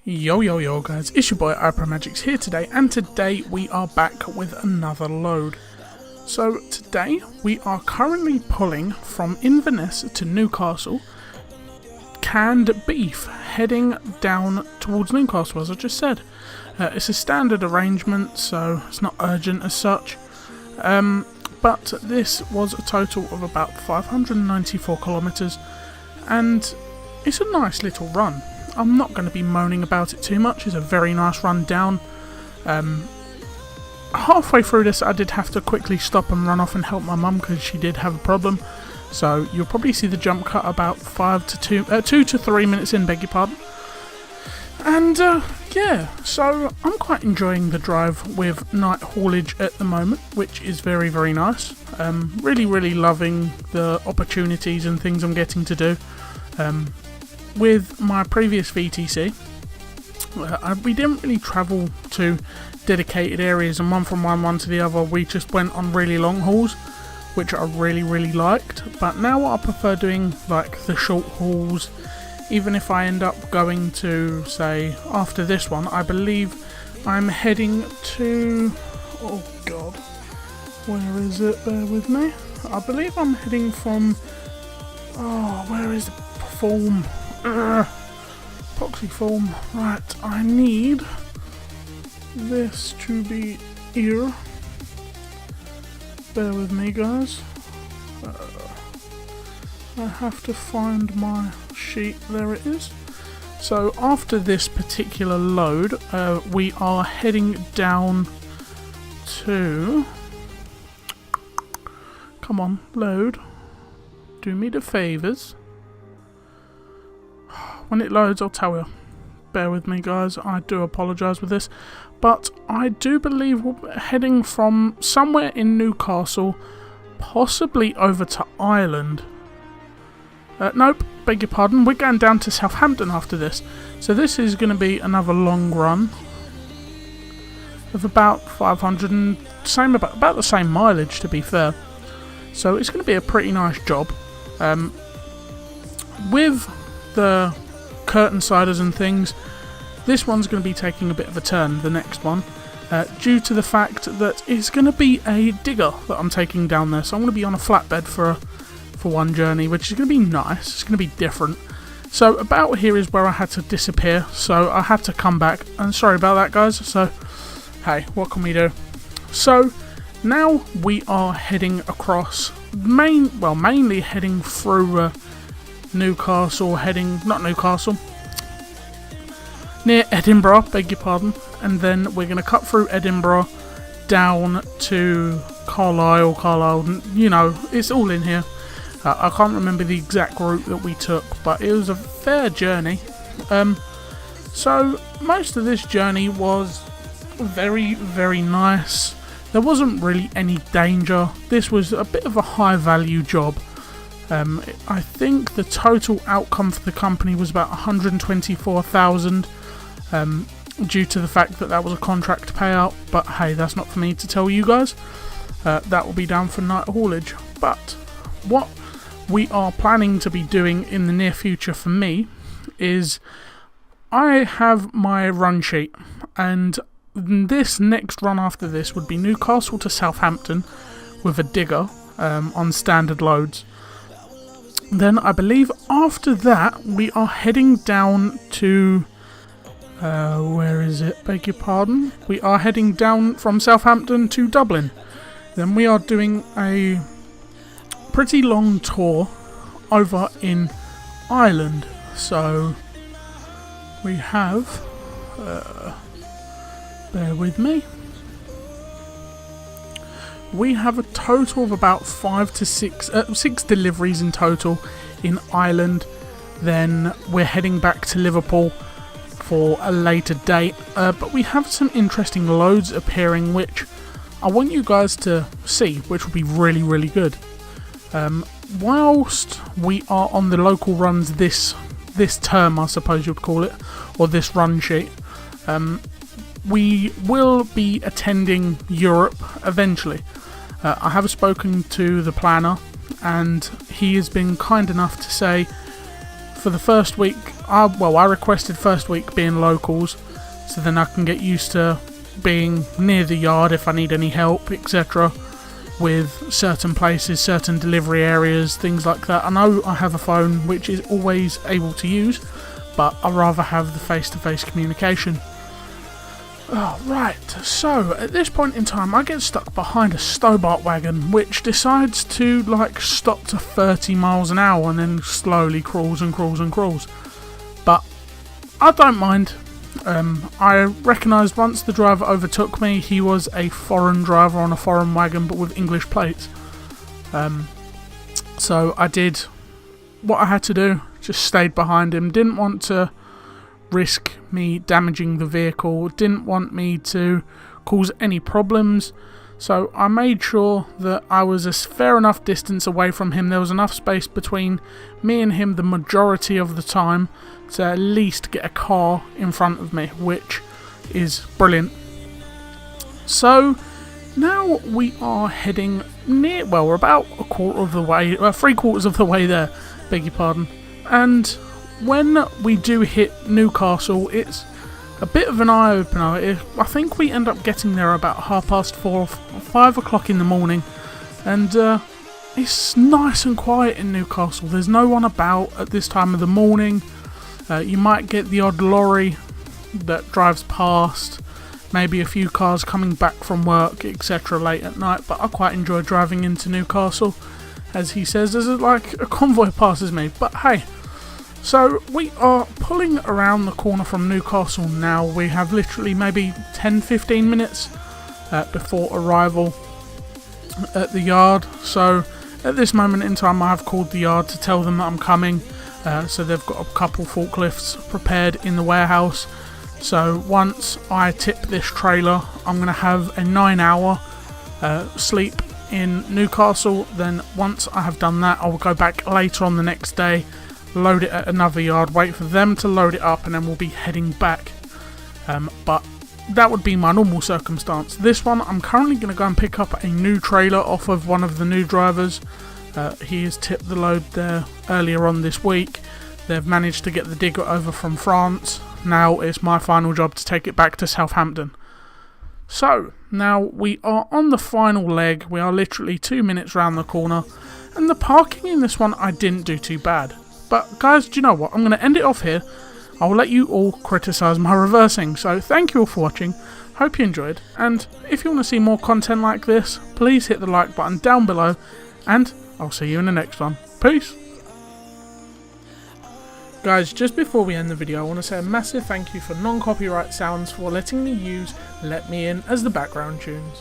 Yo yo yo guys, it's your boy Promods here today, and today we are back with another load. So today we are currently pulling from Inverness to Newcastle canned beef, heading down towards Newcastle as I just said. It's a standard arrangement, so it's not urgent as such, but this was a total of about 594 kilometres, and it's a nice little run. I'm not going to be moaning about it too much. It's a very nice run down. Halfway through this I did have to quickly stop and run off and help my mum because she did have a problem. So you'll probably see the jump cut about 2 to 3 minutes in, beg your pardon. And yeah, so I'm quite enjoying the drive with night haulage at the moment, which is very, very nice. Really loving the opportunities and things I'm getting to do. With my previous VTC, we didn't really travel to dedicated areas and from one to the other. We just went on really long hauls, which I really liked. But now I prefer doing like the short hauls. Even if I end up going to, say, after this one, I believe I'm heading to, oh god, where is it? Bear with me. I believe I'm heading from, where is the form? Epoxy form. Right, I need this to be here. Bear with me, guys. I have to find my sheet. There it is. So after this particular load, we are heading down to... Come on, load. Do me the favours. When it loads, I'll tell you. Bear with me, guys. I do apologise with this. But I do believe we're heading from somewhere in Newcastle, possibly over to Ireland. Nope, beg your pardon. We're going down to Southampton after this. So this is going to be another long run of about 500 and about the same mileage, to be fair. So it's going to be a pretty nice job. With the curtain siders and things, this one's going to be taking a bit of a turn, the next one, due to the fact that it's going to be a digger that I'm taking down there. So I'm going to be on a flatbed for one journey, which is going to be nice. It's going to be different. So about here is where I had to disappear, so I had to come back, and sorry about that, guys. So hey, what can we do? So now we are heading across, mainly heading through Newcastle, near Edinburgh, beg your pardon, and then we're going to cut through Edinburgh down to Carlisle, you know, it's all in here. I can't remember the exact route that we took, but it was a fair journey. So most of this journey was very nice. There wasn't really any danger. This was a bit of a high value job. I think the total outcome for the company was about 124,000, due to the fact that was a contract payout, but hey, that's not for me to tell you guys. That will be down for night haulage. But what we are planning to be doing in the near future for me is I have my run sheet, and this next run after this would be Newcastle to Southampton with a digger on standard loads. Then I believe after that we are heading down to where is it? Beg your pardon. We are heading down from Southampton to Dublin. Then we are doing a pretty long tour over in Ireland. So we have bear with me. We have a total of about 5 to 6 deliveries in total in Ireland. Then we're heading back to Liverpool for a later date. But we have some interesting loads appearing, which I want you guys to see, which will be really good. Whilst we are on the local runs this term, I suppose you'd call it, or this run sheet, we will be attending Europe eventually. I have spoken to the planner, and he has been kind enough to say for the first week, I requested first week being locals, so then I can get used to being near the yard if I need any help, etc. with certain places, certain delivery areas, things like that. I know I have a phone which is always able to use, but I'd rather have the face-to-face communication. Oh, right, so at this point in time I get stuck behind a Stobart wagon which decides to stop to 30 miles an hour and then slowly crawls and crawls and crawls. But I don't mind. I recognised once the driver overtook me, he was a foreign driver on a foreign wagon but with English plates. So I did what I had to do, just stayed behind him, didn't want to risk me damaging the vehicle, didn't want me to cause any problems, so I made sure that I was a fair enough distance away from him. There was enough space between me and him the majority of the time to at least get a car in front of me, which is brilliant. So now we are heading near, well, we're about a quarter of the way, 3/4 of the way there, beg your pardon, and when we do hit Newcastle, it's a bit of an eye-opener. I think we end up getting there about 4:30, 5 o'clock in the morning, and it's nice and quiet in Newcastle. There's no one about at this time of the morning. You might get the odd lorry that drives past, maybe a few cars coming back from work, etc. late at night, but I quite enjoy driving into Newcastle. As he says, there's a convoy passes me, but hey. So we are pulling around the corner from Newcastle now. We have literally maybe 10-15 minutes before arrival at the yard. So at this moment in time I have called the yard to tell them that I'm coming. So they've got a couple forklifts prepared in the warehouse. So once I tip this trailer, I'm going to have a 9-hour sleep in Newcastle. Then once I have done that, I will go back later on the next day, load it at another yard, wait for them to load it up, and then we'll be heading back. But that would be my normal circumstance. This one, I'm currently going to go and pick up a new trailer off of one of the new drivers. He has tipped the load there earlier on this week. They've managed to get the digger over from France. Now it's my final job to take it back to Southampton. So now we are on the final leg. We are literally 2 minutes round the corner, and the parking in this one I didn't do too bad. But guys, do you know what? I'm going to end it off here. I will let you all criticise my reversing. So thank you all for watching. Hope you enjoyed. And if you want to see more content like this, please hit the like button down below. And I'll see you in the next one. Peace. Guys, just before we end the video, I want to say a massive thank you for non-copyright sounds for letting me use Let Me In as the background tunes.